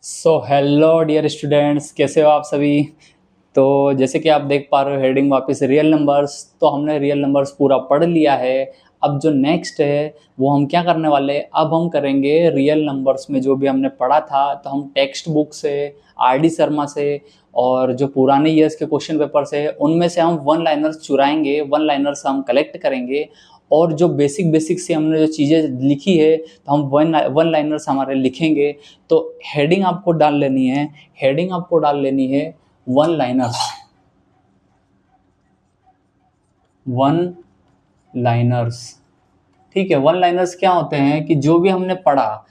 So hello dear students, कैसे हो आप सभी। तो जैसे कि आप देख पा रहे हो हेडिंग वापस रियल नंबर्स। तो हमने रियल नंबर्स पूरा पढ़ लिया है। अब जो नेक्स्ट है वो हम क्या करने वाले हैं, अब हम करेंगे रियल नंबर्स में जो भी हमने पढ़ा था। तो हम टेक्स्ट बुक से, आर डी शर्मा से और जो पुराने ईयर्स के क्वेश्चन पेपर से उनमें से हम वन लाइनर्स चुराएंगे, वन लाइनर्स हम कलेक्ट करेंगे। और जो बेसिक बेसिक से हमने जो चीज़ें लिखी है तो हम वन लाइनर्स हमारे लिखेंगे। तो हेडिंग आपको डाल लेनी है, हेडिंग आपको डाल लेनी है वन लाइनर्स। वन लाइनर्स, ठीक है। वन लाइनर्स क्या होते हैं कि जो भी हमने पढ़ा,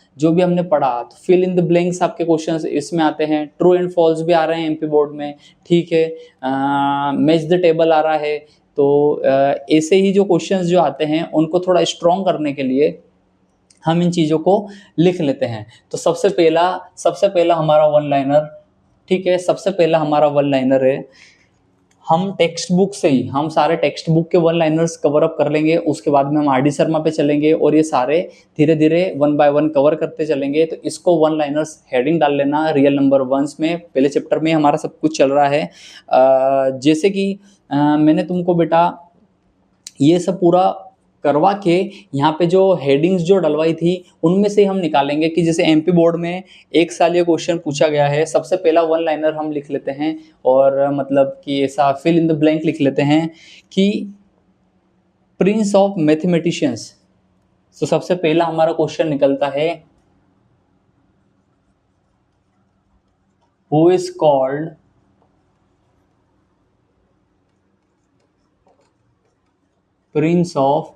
तो फिल इन द ब्लैंक्स आपके क्वेश्चंस इसमें आते हैं। ट्रू एंड फॉल्स भी आ रहे हैं एमपी बोर्ड में, ठीक है। मैच द टेबल आ रहा है। तो ऐसे ही जो क्वेश्चंस जो आते हैं उनको थोड़ा स्ट्रॉन्ग करने के लिए हम इन चीज़ों को लिख लेते हैं। तो सबसे पहला हमारा वन लाइनर, ठीक है, सबसे पहला हमारा वन लाइनर है। हम टेक्स्ट बुक से ही हम सारे टेक्स्ट बुक के वन लाइनर्स कवर अप कर लेंगे। उसके बाद में हम आर डी शर्मा पे चलेंगे और ये सारे धीरे धीरे वन बाय वन कवर करते चलेंगे। तो इसको वन लाइनर्स हेडिंग डाल लेना रियल नंबर वंस में। पहले चैप्टर में हमारा सब कुछ चल रहा है। जैसे कि मैंने तुमको बेटा ये सब पूरा करवा के यहाँ पे जो हेडिंग्स जो डलवाई थी उनमें से हम निकालेंगे कि जैसे एमपी बोर्ड में एक साल ये क्वेश्चन पूछा गया है। सबसे पहला वन लाइनर हम लिख लेते हैं और मतलब कि ऐसा फिल इन द ब्लैंक लिख लेते हैं कि प्रिंस ऑफ मैथमेटिशियंस। तो सबसे पहला हमारा क्वेश्चन निकलता है, who is called prince of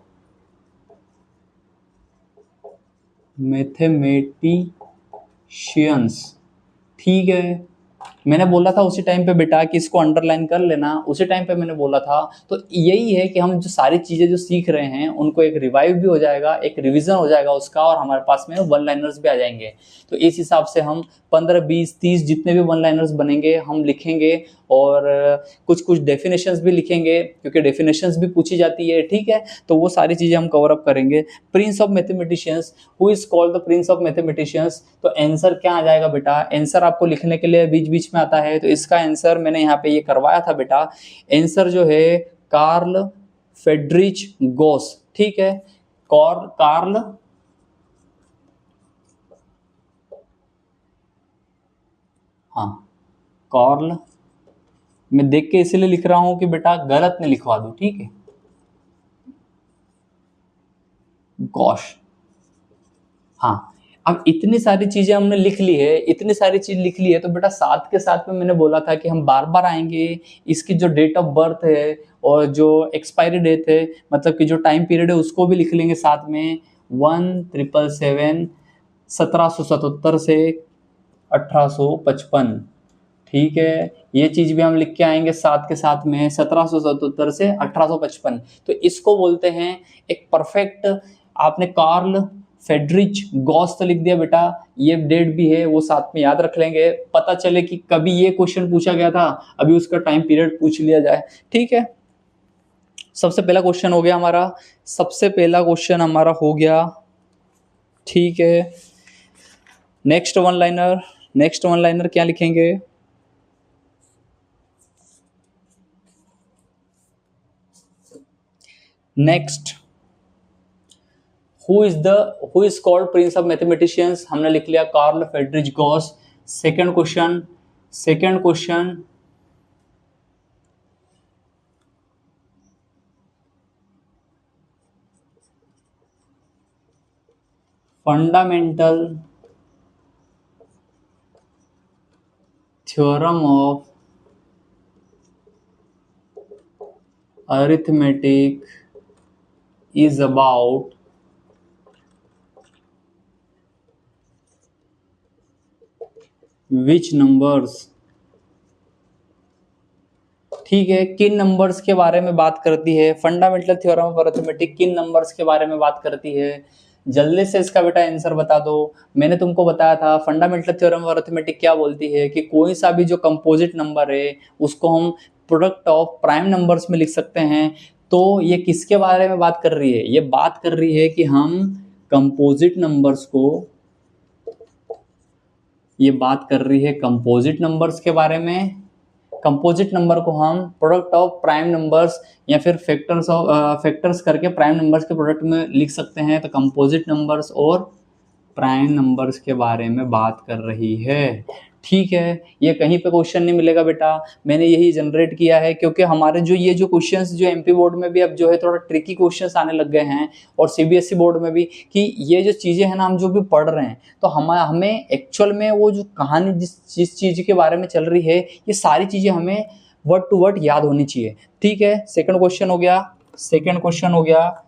mathematicians. ठीक है, मैंने बोला था उसी टाइम पे बेटा कि इसको अंडरलाइन कर लेना, उसी टाइम पे मैंने बोला था। तो यही है कि हम जो सारी चीज़ें जो सीख रहे हैं उनको एक रिवाइव भी हो जाएगा, एक रिवीजन हो जाएगा उसका, और हमारे पास में वन लाइनर्स भी आ जाएंगे। तो इस हिसाब से हम 15, 20, 30 जितने भी वन लाइनर्स बनेंगे हम लिखेंगे। और कुछ कुछ डेफिनेशंस भी लिखेंगे क्योंकि डेफिनेशंस भी पूछी जाती है, ठीक है। तो वो सारी चीज़ें हम कवर अप करेंगे। Prince of mathematicians, who is called the Prince of mathematicians. तो आंसर क्या आ जाएगा बेटा, आंसर आपको लिखने के लिए बीच बीच में आता है। तो इसका आंसर मैंने यहाँ पे ये करवाया था बेटा। आंसर जो है कार्ल फ्रेडरिच गॉस, ठीक है। कार्ल हाँ कार्ल, मैं देख के इसलिए लिख रहा हूं कि बेटा गलत नहीं लिखवा दूं, ठीक है। गॉश, हाँ। अब इतनी सारी चीजें हमने लिख ली है, इतनी सारी चीज लिख ली है। तो बेटा साथ के साथ में मैंने बोला था कि हम बार बार आएंगे। इसकी जो डेट ऑफ बर्थ है और जो एक्सपायरी डेट है, मतलब कि जो टाइम पीरियड है उसको भी लिख लेंगे साथ में। 1777 1777 से 1855, ठीक है। ये चीज भी हम लिख के आएंगे साथ के साथ में, 1777 से 1855। तो इसको बोलते हैं एक परफेक्ट। आपने कार्ल फेडरिच गॉस तो लिख दिया बेटा, ये डेट भी है वो साथ में याद रख लेंगे। पता चले कि कभी ये क्वेश्चन पूछा गया था, अभी उसका टाइम पीरियड पूछ लिया जाए, ठीक है। सबसे पहला क्वेश्चन हो गया हमारा, सबसे पहला क्वेश्चन हमारा हो गया, ठीक है। Next one liner, next one liner क्या लिखेंगे, next who is called prince of mathematicians, हमने लिख लिया Carl Friedrich Gauss. Second question fundamental theorem of arithmetic is about which numbers, ठीक है। किन नंबर्स के बारे में बात करती है, फंडामेंटल थ्योरम ऑफ अरिथमेटिक किन नंबर्स के बारे में बात करती है। जल्दी से इसका बेटा आंसर बता दो। मैंने तुमको बताया था फंडामेंटल थ्योरम ऑफ अरिथमेटिक क्या बोलती है कि कोई सा भी जो कंपोजिट नंबर है उसको हम प्रोडक्ट ऑफ प्राइम नंबर्स में लिख सकते हैं। तो ये किसके बारे में बात कर रही है, ये बात कर रही है कि हम कंपोजिट नंबर्स को ये बात कर रही है कंपोजिट नंबर्स के बारे में। कंपोजिट नंबर को हम प्रोडक्ट ऑफ प्राइम नंबर्स या फिर फैक्टर्स करके प्राइम नंबर्स के प्रोडक्ट में लिख सकते हैं। तो कंपोजिट नंबर्स और प्राइम नंबर्स के बारे में बात कर रही है। ठीक है, ये कहीं पे क्वेश्चन नहीं मिलेगा बेटा, मैंने यही जनरेट किया है क्योंकि हमारे जो ये जो क्वेश्चंस जो एमपी बोर्ड में भी अब जो है थोड़ा ट्रिकी क्वेश्चंस आने लग गए हैं और सीबीएसई बोर्ड में भी, कि ये जो चीज़ें हैं ना हम जो भी पढ़ रहे हैं तो हमें एक्चुअल में वो जो कहानी जिस चीज़ के बारे में चल रही है ये सारी चीज़ें हमें वर्ड टू वर्ड याद होनी चाहिए। ठीक है, सेकंड क्वेश्चन हो गया। सेकंड क्वेश्चन हो गया,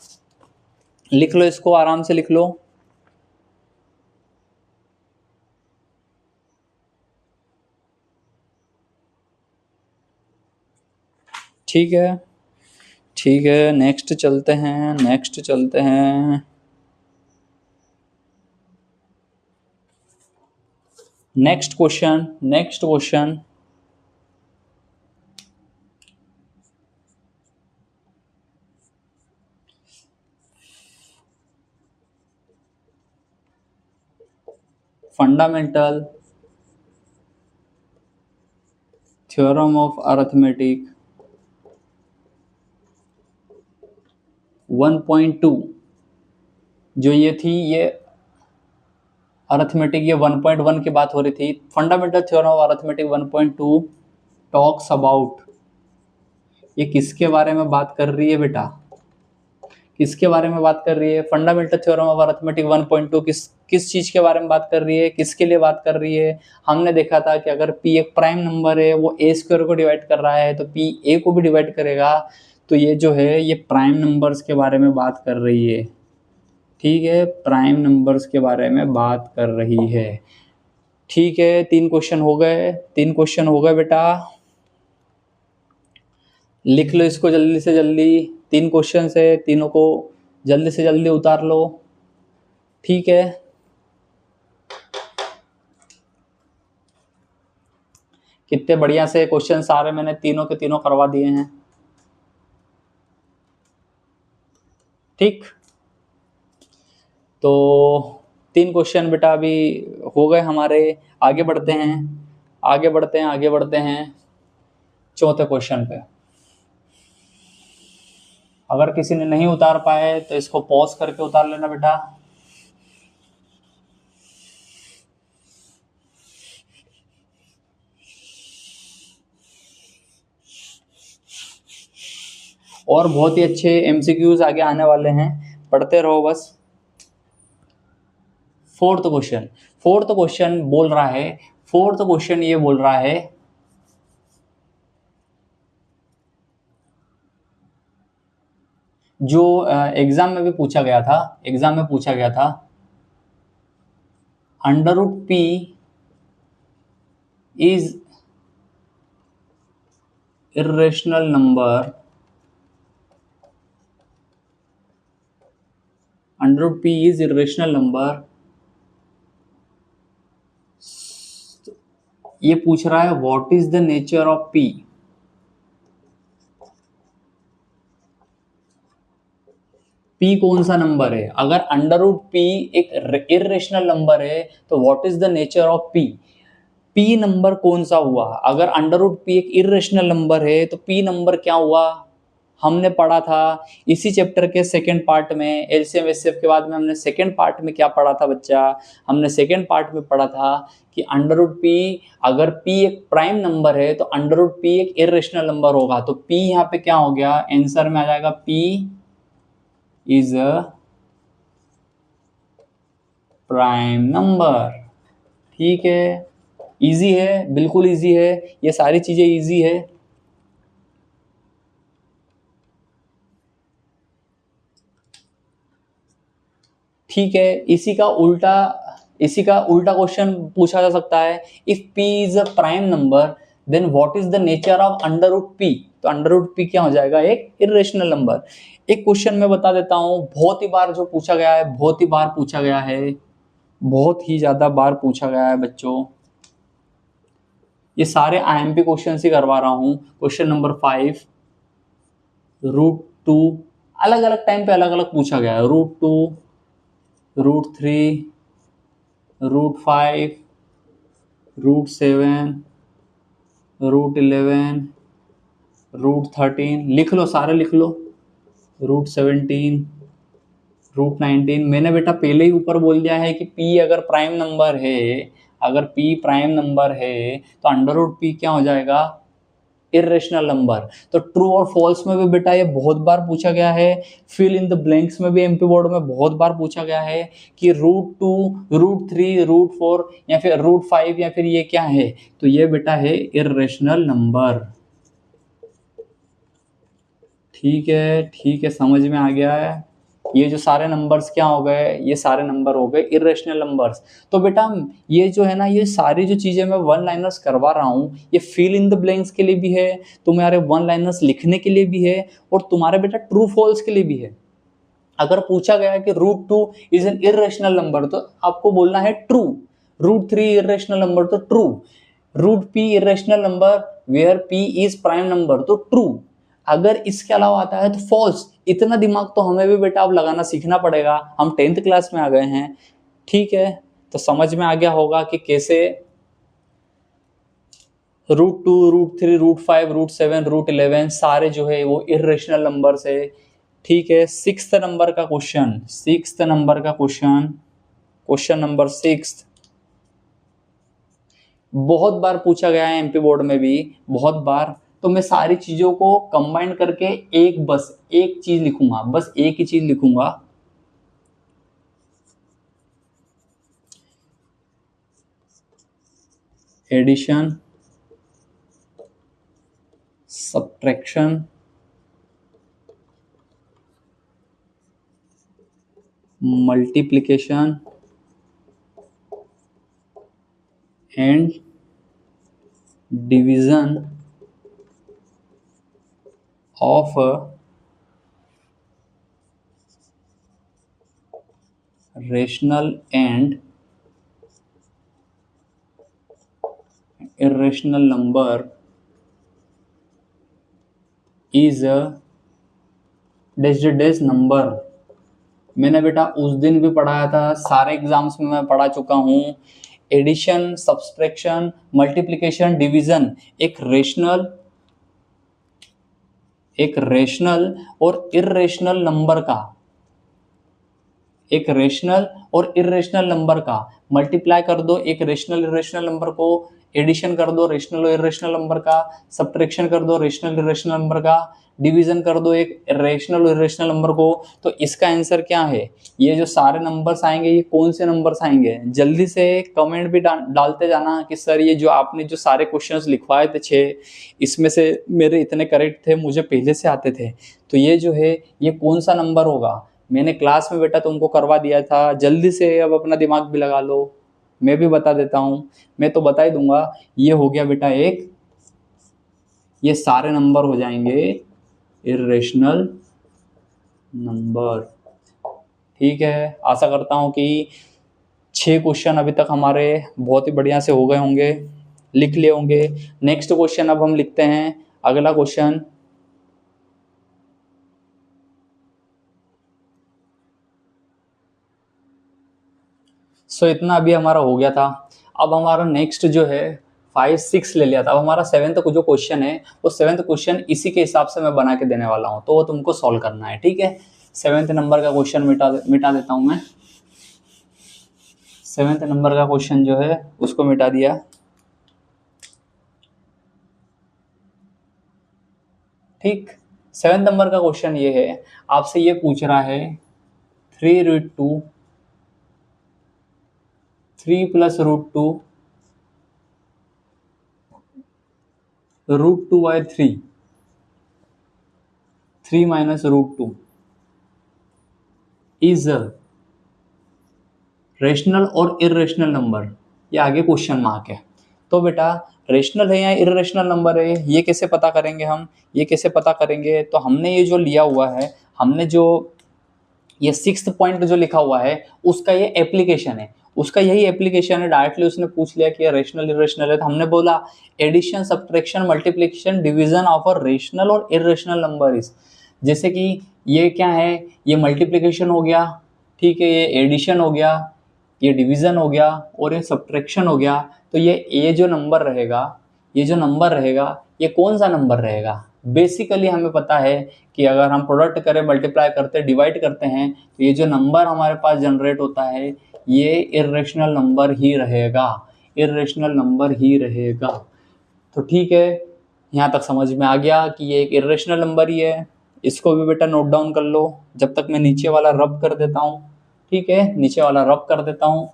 लिख लो इसको, आराम से लिख लो। ठीक है, ठीक है, नेक्स्ट चलते हैं, नेक्स्ट चलते हैं। Next question, next question, fundamental theorem of arithmetic 1.2 जो ये थी, ये अरिथमेटिक ये 1.1 की बात हो रही थी। Fundamental theorem of arithmetic 1.2 talks about, ये किसके बारे में बात कर रही है बेटा? किसके बारे में बात कर रही है? फंडामेंटल थ्योरम ऑफ अरिथमेटिक 1.2 किस चीज के बारे में बात कर रही है, किसके लिए बात कर रही है? हमने देखा था कि अगर p एक प्राइम नंबर है, वो a स्क्वायर को डिवाइड कर रहा है तो p a को भी डिवाइड करेगा। तो ये जो है ये प्राइम नंबर्स के बारे में बात कर रही है। ठीक है, प्राइम नंबर्स के बारे में बात कर रही है। ठीक है, 3 क्वेश्चन हो गए, 3 क्वेश्चन हो गए बेटा, लिख लो इसको जल्दी से जल्दी। 3 क्वेश्चन है, तीनों को जल्दी से जल्दी उतार लो। ठीक है, कितने बढ़िया से क्वेश्चन सारे मैंने तीनों के तीनों करवा दिए हैं। ठीक, तो 3 क्वेश्चन बेटा अभी हो गए हमारे। आगे बढ़ते हैं, आगे बढ़ते हैं, आगे बढ़ते हैं चौथे क्वेश्चन पे। अगर किसी ने नहीं उतार पाए तो इसको पॉज करके उतार लेना बेटा। और बहुत ही अच्छे एमसीक्यूज आगे आने वाले हैं, पढ़ते रहो बस। फोर्थ क्वेश्चन, फोर्थ क्वेश्चन बोल रहा है, फोर्थ क्वेश्चन ये बोल रहा है जो एग्जाम में भी पूछा गया था, एग्जाम में पूछा गया था, under root P is irrational number, under root p is irrational number। ये पूछ रहा है what is the nature of p। p कौन सा नंबर है? अगर अंडर रूट p एक इरेशनल नंबर है तो what is the nature of p? p number कौन सा हुआ? अगर अंडर रूट p एक इरेशनल नंबर है तो p नंबर क्या हुआ? हमने पढ़ा था इसी चैप्टर के सेकंड पार्ट में, एलसीएम एचसीएफ के बाद में हमने सेकंड पार्ट में क्या पढ़ा था बच्चा? हमने सेकंड पार्ट में पढ़ा था कि अंडर रूट पी, अगर p एक प्राइम नंबर है तो अंडर रूट p एक इरेशनल नंबर होगा। तो p यहाँ पे क्या हो गया? आंसर में आ जाएगा p is a prime number. ठीक है, इजी है, बिल्कुल इजी है, ये सारी चीजें इजी है। ठीक है, इसी का उल्टा क्वेश्चन पूछा जा सकता है, if p is a prime number then what is the nature of under root p? तो अंडर रूट p क्या हो जाएगा? एक इरेशनल नंबर। एक क्वेश्चन मैं बता देता हूं, बहुत ही बार जो पूछा गया है, बहुत ही बार पूछा गया है, बहुत ही ज्यादा बार पूछा गया है बच्चों। ये सारे IMP क्वेश्चन ही करवा रहा हूं। क्वेश्चन नंबर 5, रूट 2, अलग अलग टाइम पे अलग अलग पूछा गया है। रूट 2, रूट 3, रूट 5, √7, √11, √13 लिख लो, सारे लिख लो। √17, √19। मैंने बेटा पहले ही ऊपर बोल दिया है कि p अगर प्राइम नंबर है, अगर p प्राइम नंबर है तो √p क्या हो जाएगा? Irrational number. तो ट्रू और फॉल्स में भी बेटा ये बहुत बार पूछा गया है, फिल इन द ब्लैंक्स में भी एमपी बोर्ड में बहुत बार पूछा गया है कि √2, √3, √4 या फिर √5 या फिर ये क्या है? तो ये बेटा है इरेशनल नंबर। ठीक है, ठीक है, समझ में आ गया है। ये जो सारे नंबर्स क्या हो गए? ये सारे नंबर हो गए इरेशनल नंबर्स। तो बेटा ये जो है ना, ये सारी जो चीजें मैं वन लाइनर्स करवा रहा हूँ, ये फिल इन द ब्लैंक्स के लिए भी है, तुम्हारे वन लाइनर्स लिखने के लिए भी है, और तुम्हारे बेटा ट्रू फॉल्स के लिए भी है। अगर पूछा गया है कि √2 इज एन इरेशनल नंबर तो आपको बोलना है ट्रू। √3 इरेशनल नंबर तो true. √p irrational number where p is prime number तो ट्रू। अगर इसके अलावा आता है तो फॉल्स। इतना दिमाग तो हमें भी बेटा अब लगाना सीखना पड़ेगा, हम 10th क्लास में आ गए हैं। ठीक है, तो समझ में आ गया होगा कि कैसे √2, √3, √5, √7, √11 सारे जो है वो इरेशनल नंबर्स है। ठीक है, सिक्स्थ नंबर का क्वेश्चन, क्वेश्चन नंबर 6 बहुत बार पूछा गया है एमपी बोर्ड में भी, बहुत बार। तो मैं सारी चीजों को कंबाइन करके बस एक चीज लिखूंगा, बस एक ही चीज लिखूंगा। Addition, subtraction, multiplication and division of rational and irrational number is a dash number। मैंने बेटा उस दिन भी पढ़ाया था, सारे एग्जाम्स में मैं पढ़ा चुका हूँ। एडिशन, सब्सट्रैक्शन, मल्टीप्लिकेशन, डिवीजन एक रेशनल और इर्रेशनल नंबर का, एक रेशनल और इरेशनल नंबर का मल्टीप्लाई कर दो, एक रेशनल इरेशनल नंबर को एडिशन कर दो रेशनल और इरेशनल नंबर का, सब्ट्रैक्शन कर दो रेशनल इरेशनल नंबर का, डिवीजन कर दो एक रेशनल और इरेशनल नंबर को। तो इसका आंसर क्या है? ये जो सारे नंबर्स आएंगे ये कौन से नंबर्स आएंगे? जल्दी से कमेंट भी डालते जाना कि सर ये जो आपने जो सारे क्वेश्चंस लिखवाए थे 6, इसमें से मेरे इतने करेक्ट थे, मुझे पहले से आते थे, तो ये जो है ये कौन सा नंबर होगा? मैंने क्लास में बेटा तुमको करवा दिया था, जल्दी से अब अपना दिमाग भी लगा लो। मैं भी बता देता हूँ, मैं तो बता ही दूंगा। ये हो गया बेटा एक, ये सारे नंबर हो जाएंगे इरेशनल नंबर। ठीक है, आशा करता हूँ कि 6 क्वेश्चन अभी तक हमारे बहुत ही बढ़िया से हो गए होंगे, लिख लिए होंगे। नेक्स्ट क्वेश्चन अब हम लिखते हैं, अगला क्वेश्चन। सो इतना अभी हमारा हो गया था। अब हमारा नेक्स्ट जो है 5, 6 ले लिया था। अब हमारा 7th जो क्वेश्चन है वो 7th क्वेश्चन इसी के हिसाब से मैं बना के देने वाला हूँ, तो वो तुमको सॉल्व करना है। ठीक है, 7th नंबर का क्वेश्चन मिटा देता हूँ मैं। 7th नंबर का क्वेश्चन जो है उसको मिटा दिया। ठीक, 7th नंबर का क्वेश्चन ये है, आपसे ये पूछ रहा है 3√2 3 + √2 √2/3 3 - √2 इज रेशनल और इरेशनल नंबर। ये आगे क्वेश्चन मार्क है। तो बेटा रेशनल है या इरेशनल नंबर है, ये कैसे पता करेंगे हम? ये कैसे पता करेंगे? तो हमने ये जो लिया हुआ है, हमने जो ये 6th पॉइंट जो लिखा हुआ है उसका ये एप्लीकेशन है, उसका यही एप्लीकेशन है। डायरेक्टली उसने पूछ लिया कि रेशनल इरेशनल है, तो हमने बोला addition, subtraction, multiplication, division of a rational और इरेशनल नंबर इज। जैसे कि ये क्या है, ये मल्टीप्लिकेशन हो गया, ठीक है, ये एडिशन हो गया, ये डिवीजन हो गया और ये सब्ट्रैक्शन हो गया, तो ये जो नंबर रहेगा, ये जो नंबर रहेगा ये कौन सा नंबर रहेगा? बेसिकली हमें पता है कि अगर हम प्रोडक्ट करें, मल्टीप्लाई करते, डिवाइड करते हैं, तो ये जो नंबर हमारे पास जनरेट होता है ये इर्रेशनल नंबर ही रहेगा, इर्रेशनल नंबर ही रहेगा। तो ठीक है, यहाँ तक समझ में आ गया कि ये एक इर्रेशनल नंबर ही है। इसको भी बेटा नोट डाउन कर लो, जब तक मैं नीचे वाला रब कर देता हूँ। ठीक है, नीचे वाला रब कर देता हूँ।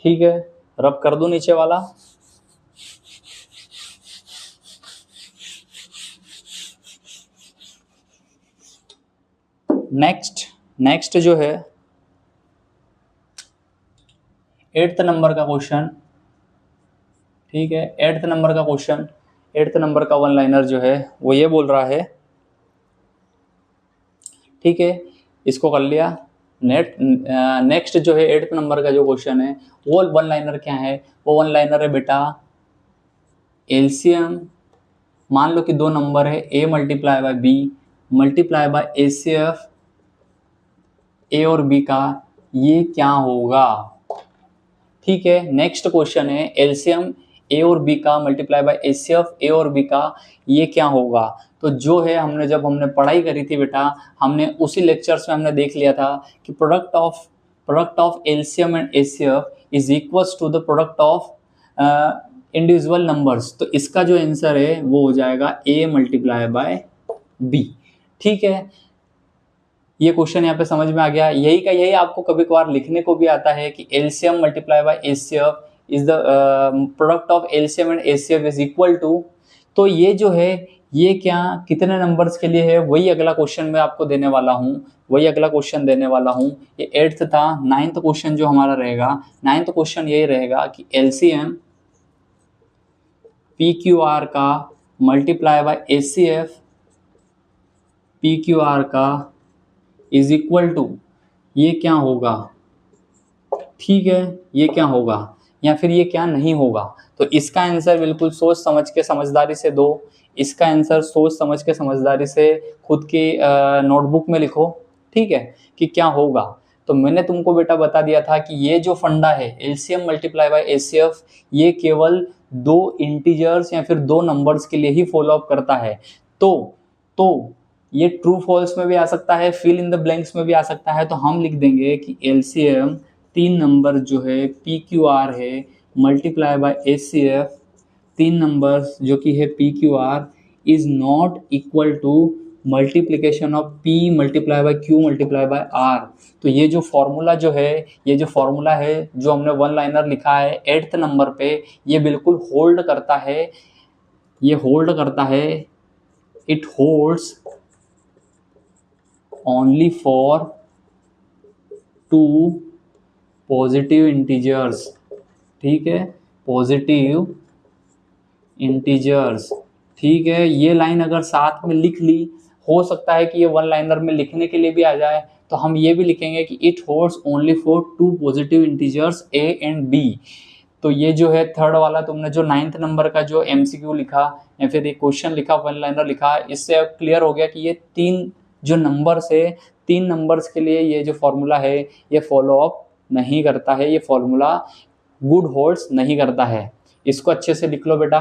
ठीक है, रब कर दो नीचे वाला। नेक्स्ट जो है 8th नंबर का क्वेश्चन। ठीक है, 8th नंबर का क्वेश्चन, 8th नंबर का वन लाइनर जो है वो ये बोल रहा है। ठीक है, इसको कर लिया। नेक्स्ट जो है 8th नंबर का जो क्वेश्चन है वो वन लाइनर क्या है? वो वन लाइनर है बेटा एलसीएम। मान लो कि दो नंबर है a multiply by b multiply by HCF A और b का, ये क्या होगा? ठीक है, नेक्स्ट क्वेश्चन है एलसीएम ए और बी का मल्टीप्लाई बाय एचसीएफ ए और बी का, ये क्या होगा? तो जो है हमने जब हमने पढ़ाई करी थी बेटा, हमने उसी लेक्चर्स में हमने देख लिया था कि product of LCM and HCF is equals to the product of individual numbers. तो इसका जो आंसर है वो हो जाएगा ए मल्टीप्लाई बाय बी। ठीक है, ये क्वेश्चन यहाँ पे समझ में आ गया। यही का यही आपको कभी कभार लिखने को भी आता है कि LCM multiply by HCF is the product of LCM and HCF is equal to. तो ये जो है ये क्या कितने नंबर्स के लिए है, वही अगला क्वेश्चन मैं आपको देने वाला हूँ, वही अगला क्वेश्चन देने वाला हूँ। ये 8th था। 9th क्वेश्चन जो हमारा रहेगा, 9th क्वेश्चन यही रहेगा कि एलसीएम पी क्यू आर का multiply by HCF P Q R का इज इक्वल टू, ये क्या होगा? ठीक है, ये क्या होगा या फिर ये क्या नहीं होगा? तो इसका आंसर बिल्कुल सोच समझ के समझदारी से दो। इसका आंसर सोच समझ के समझदारी से खुद की नोटबुक में लिखो। ठीक है, कि क्या होगा। तो मैंने तुमको बेटा बता दिया था कि ये जो फंडा है एलसीएम मल्टीप्लाई बाय एचसीएफ, ये केवल दो इंटीजर्स या फिर दो नंबर्स के लिए ही फॉलो अप करता है। तो ये ट्रू फॉल्स में भी आ सकता है, फिल इन द ब्लैंक्स में भी आ सकता है। तो हम लिख देंगे कि एलसीएम 3 नंबर जो है पी क्यू आर है मल्टीप्लाई बाय एचसीएफ 3 नंबर्स जो कि है P Q R is not equal to multiplication of P multiply by Q multiply by R. तो ये जो फॉर्मूला जो है, ये जो फॉर्मूला है जो हमने वन लाइनर लिखा है 8th नंबर पे, ये बिल्कुल होल्ड करता है, ये होल्ड करता है, it holds only for two positive integers. ठीक है, पॉजिटिव इंटीजर्स। ठीक है, ये लाइन अगर साथ में लिख ली, हो सकता है कि ये वन लाइनर में लिखने के लिए भी आ जाए, तो हम ये भी लिखेंगे कि it holds only for two positive integers a and b. तो ये जो है थर्ड वाला तुमने जो 9th नंबर का जो एमसीक्यू लिखा या फिर एक क्वेश्चन लिखा, वन लाइनर लिखा, इससे अब क्लियर हो गया कि ये तीन जो नंबर्स है, 3 नंबर्स के लिए ये जो फॉर्मूला है ये फॉलो अप नहीं करता है, ये फॉर्मूला गुड होल्ड्स नहीं करता है। इसको अच्छे से लिख लो बेटा।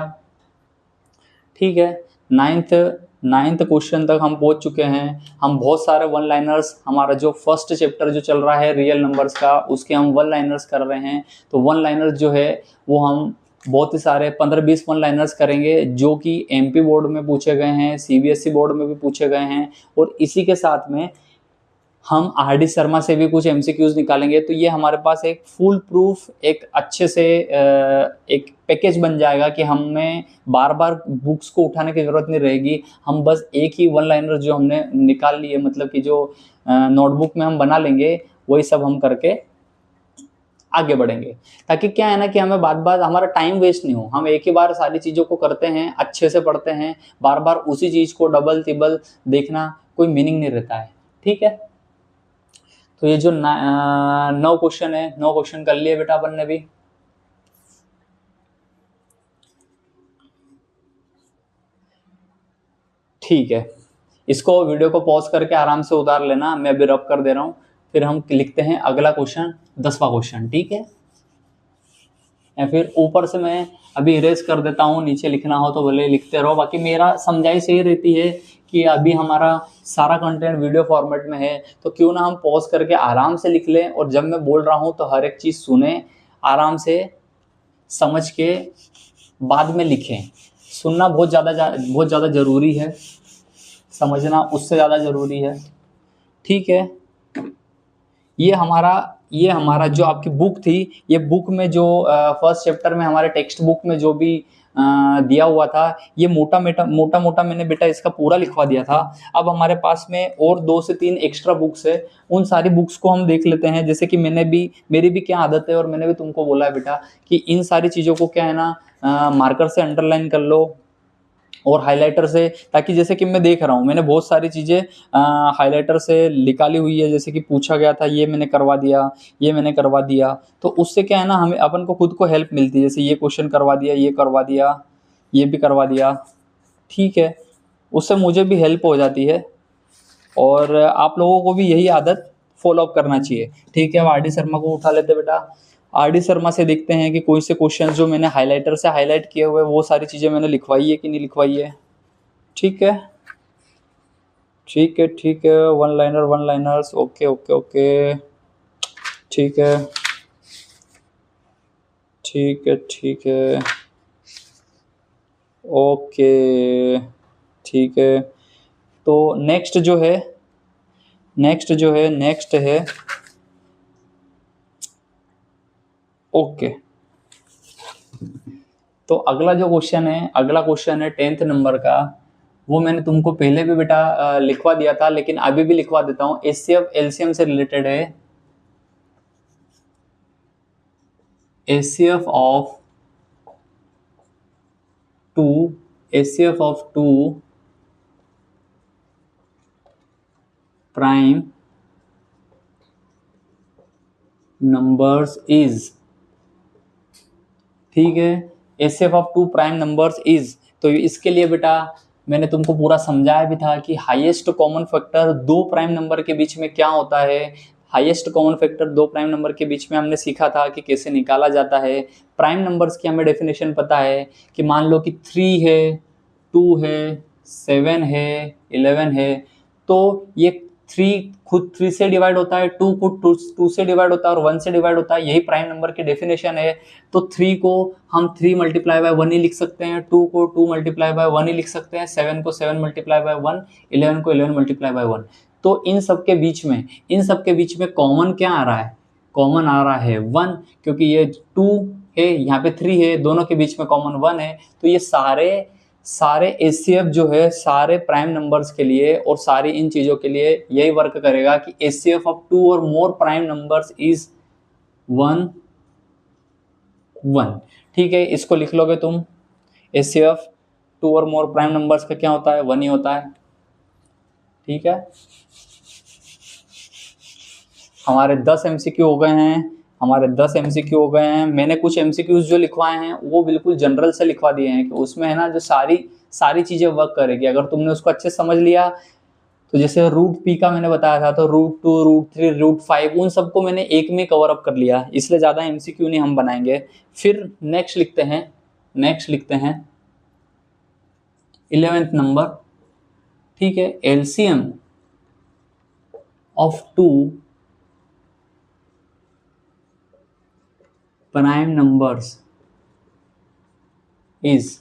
ठीक है, 9th क्वेश्चन तक हम पहुंच चुके हैं। हम बहुत सारे वन लाइनर्स, हमारा जो फर्स्ट चैप्टर जो चल रहा है रियल नंबर्स का, उसके हम वन लाइनर्स कर रहे हैं। तो वन लाइनर्स जो है वो हम बहुत ही सारे 15-20 वन लाइनर्स करेंगे जो कि एमपी बोर्ड में पूछे गए हैं, सीबीएसई बोर्ड में भी पूछे गए हैं, और इसी के साथ में हम आरडी शर्मा से भी कुछ एमसीक्यूज निकालेंगे। तो ये हमारे पास एक फुल प्रूफ एक अच्छे से एक पैकेज बन जाएगा कि हमें बार बार बुक्स को उठाने की ज़रूरत नहीं रहेगी। हम बस एक ही वन लाइनर जो हमने निकाल लिए, मतलब कि जो नोटबुक में हम बना लेंगे, वही सब हम करके आगे बढ़ेंगे। ताकि क्या है ना कि हमें बार बार हमारा टाइम वेस्ट नहीं हो, हम एक ही बार सारी चीज़ों को करते हैं, अच्छे से पढ़ते हैं, बार बार उसी चीज़ को डबल तिबल देखना कोई मीनिंग नहीं रहता है। ठीक है, तो ये जो 9 क्वेश्चन है, 9 क्वेश्चन कर लिए बेटा अपन ने भी। ठीक है, इसको वीडियो को पॉज करके आराम से उतार लेना, मैं अभी रब कर दे रहा हूँ। फिर हम लिखते हैं अगला क्वेश्चन, 10वां क्वेश्चन, ठीक है। या फिर ऊपर से मैं अभी इरेज कर देता हूँ, नीचे लिखना हो तो भले लिखते रहो। बाकी मेरा समझाई सही रहती है कि अभी हमारा सारा कंटेंट वीडियो फॉर्मेट में है, तो क्यों ना हम पॉज करके आराम से लिख लें, और जब मैं बोल रहा हूँ तो हर एक चीज़ सुने, आराम से समझ के बाद में लिखें। सुनना बहुत ज़्यादा ज़रूरी है, समझना उससे ज़्यादा ज़रूरी है, ठीक है। ये हमारा जो आपकी बुक थी, ये बुक में जो फर्स्ट चैप्टर में हमारे टेक्स्ट बुक में जो भी दिया हुआ था, ये मोटा मोटा मैंने बेटा इसका पूरा लिखवा दिया था। अब हमारे पास में और 2 से 3 एक्स्ट्रा बुक्स है, उन सारी बुक्स को हम देख लेते हैं। जैसे कि मेरी भी क्या आदत है, और मैंने भी तुमको बोला है बेटा कि इन सारी चीज़ों को क्या है ना, मार्कर से अंडरलाइन कर लो और हाइलाइटर से, ताकि जैसे कि मैं देख रहा हूँ, मैंने बहुत सारी चीज़ें हाइलाइटर से निकाली हुई है। जैसे कि पूछा गया था, ये मैंने करवा दिया, ये मैंने करवा दिया, तो उससे क्या है ना, हमें अपन को खुद को हेल्प मिलती है। जैसे ये क्वेश्चन करवा दिया, ये करवा दिया, ये भी करवा दिया, ठीक है, उससे मुझे भी हेल्प हो जाती है, और आप लोगों को भी यही आदत फॉलो अप करना चाहिए, ठीक है। अब आर डी शर्मा को उठा लेते बेटा। आर डी शर्मा से देखते हैं कि कोई से क्वेश्चन जो मैंने हाइलाइटर से हाईलाइट किए हुए, वो सारी चीज़ें मैंने लिखवाई है कि नहीं लिखवाई है, ठीक है, ठीक है, ठीक है। One liners, okay okay okay, ठीक है, ठीक है, ठीक है, ओके, ठीक है। तो नेक्स्ट है ओके। तो अगला क्वेश्चन है 10th नंबर का। वो मैंने तुमको पहले भी बेटा लिखवा दिया था, लेकिन अभी भी लिखवा देता हूँ। एचसीएफ एलसीएम से रिलेटेड है। HCF of two prime numbers is, ठीक है। HCF of 2 prime numbers is, तो इसके लिए बेटा मैंने तुमको पूरा समझाया भी था कि highest common factor 2 prime number के बीच में क्या होता है। Highest common factor 2 prime number के बीच में हमने सीखा था कि कैसे निकाला जाता है। प्राइम नंबर्स की हमें डेफिनेशन पता है कि मान लो कि 3 है, 2 है, 7 है, 11 है, तो ये 3 खुद 3 से डिवाइड होता है, 2 खुद 2 से डिवाइड होता है, और 1 से डिवाइड होता है। यही प्राइम नंबर की डेफिनेशन है। तो 3 को हम 3 मल्टीप्लाई बाय 1 ही लिख सकते हैं, 2 को 2 मल्टीप्लाई बाय 1 ही लिख सकते हैं, 7 को 7 मल्टीप्लाई बाय 1, 11 को 11 मल्टीप्लाई बाय 1। तो इन सब के बीच में कॉमन क्या आ रहा है? कॉमन आ रहा है 1, क्योंकि ये 2 है, यहाँ पे 3 है, दोनों के बीच में कॉमन 1 है। तो ये सारे एचसीएफ जो है, सारे प्राइम नंबर्स के लिए और सारी इन चीज़ों के लिए यही वर्क करेगा कि एचसीएफ ऑफ 2 और मोर प्राइम नंबर्स इज 1 1, ठीक है। इसको लिख लोगे तुम, एचसीएफ 2 और मोर प्राइम नंबर्स का क्या होता है? 1 ही होता है, ठीक है। हमारे 10 एमसीक्यू हो गए हैं। मैंने कुछ एमसीक्यूज जो लिखवाए हैं वो बिल्कुल जनरल से लिखवा दिए हैं, कि उसमें है ना जो सारी चीज़ें वर्क करेगी। अगर तुमने उसको अच्छे से समझ लिया, तो जैसे रूट पी का मैंने बताया था, तो रूट 2, रूट 3, रूट 5, उन सबको मैंने एक में कवर अप कर लिया, इसलिए ज़्यादा एमसीक्यू नहीं हम बनाएंगे। फिर नेक्स्ट लिखते हैं 11th नंबर, ठीक है। LCM of 2 prime numbers is,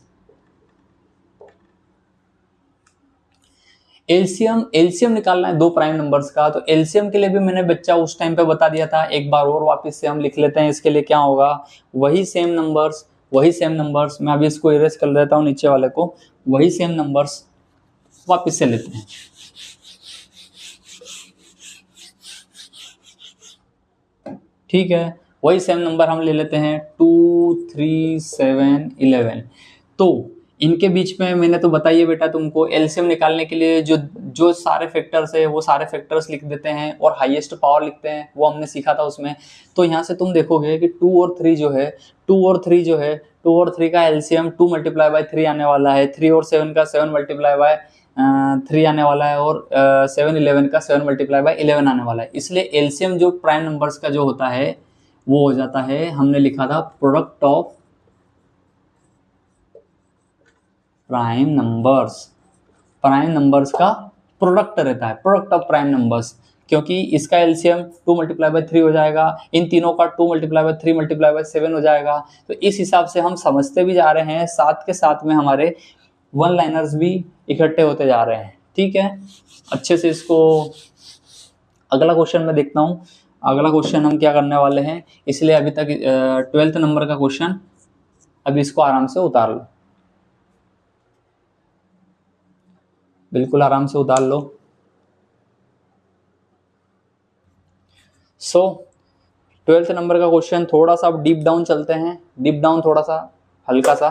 LCM निकालना है 2 प्राइम नंबर्स का। तो एलसीएम के लिए भी मैंने बच्चा उस टाइम पे बता दिया था, एक बार और वापस से हम लिख लेते हैं। इसके लिए क्या होगा? वही सेम नंबर्स, मैं अभी इसको इरेज कर देता हूँ नीचे वाले को, वही सेम नंबर्स वापस से लेते हैं, ठीक है। वही सेम नंबर हम ले लेते हैं 2, 3, 7, 11। तो इनके बीच में मैंने तो बताइए बेटा तुमको, एलसीएम निकालने के लिए जो सारे फैक्टर्स है वो सारे फैक्टर्स लिख देते हैं, और हाईएस्ट पावर लिखते हैं, वो हमने सीखा था उसमें। तो यहाँ से तुम देखोगे कि 2 और 3 जो है 2 और 3 का एलसीएम 2 मल्टीप्लाई बाय 3 आने वाला है, 3 और 7 का 7 मल्टीप्लाई बाय 3 आने वाला है और 7 11 का 7 मल्टीप्लाई बाय 11 आने वाला है, इसलिए एलसीएम जो प्राइम नंबर्स का जो होता है वो हो जाता है, हमने लिखा था product of prime numbers. Prime numbers का प्रोडक्ट रहता है, प्रोडक्ट ऑफ प्राइम नंबर्स, क्योंकि इसका एलसीएम 2 मल्टीप्लाई बाय 3 हो जाएगा, इन तीनों का 2 मल्टीप्लाई बाय 3 मल्टीप्लाई बाय 7 हो जाएगा। तो इस हिसाब से हम समझते भी जा रहे हैं, साथ के साथ में हमारे वन लाइनर्स भी इकट्ठे होते जा रहे हैं। ठीक है, अच्छे से इसको अगला क्वेश्चन में देखता हूँ। अगला क्वेश्चन हम क्या करने वाले हैं, इसलिए अभी तक 12th नंबर का क्वेश्चन, अभी इसको आराम से उतार लो, बिल्कुल आराम से उतार लो। सो 12th नंबर का क्वेश्चन थोड़ा सा अब डीप डाउन चलते हैं, डीप डाउन थोड़ा सा हल्का सा।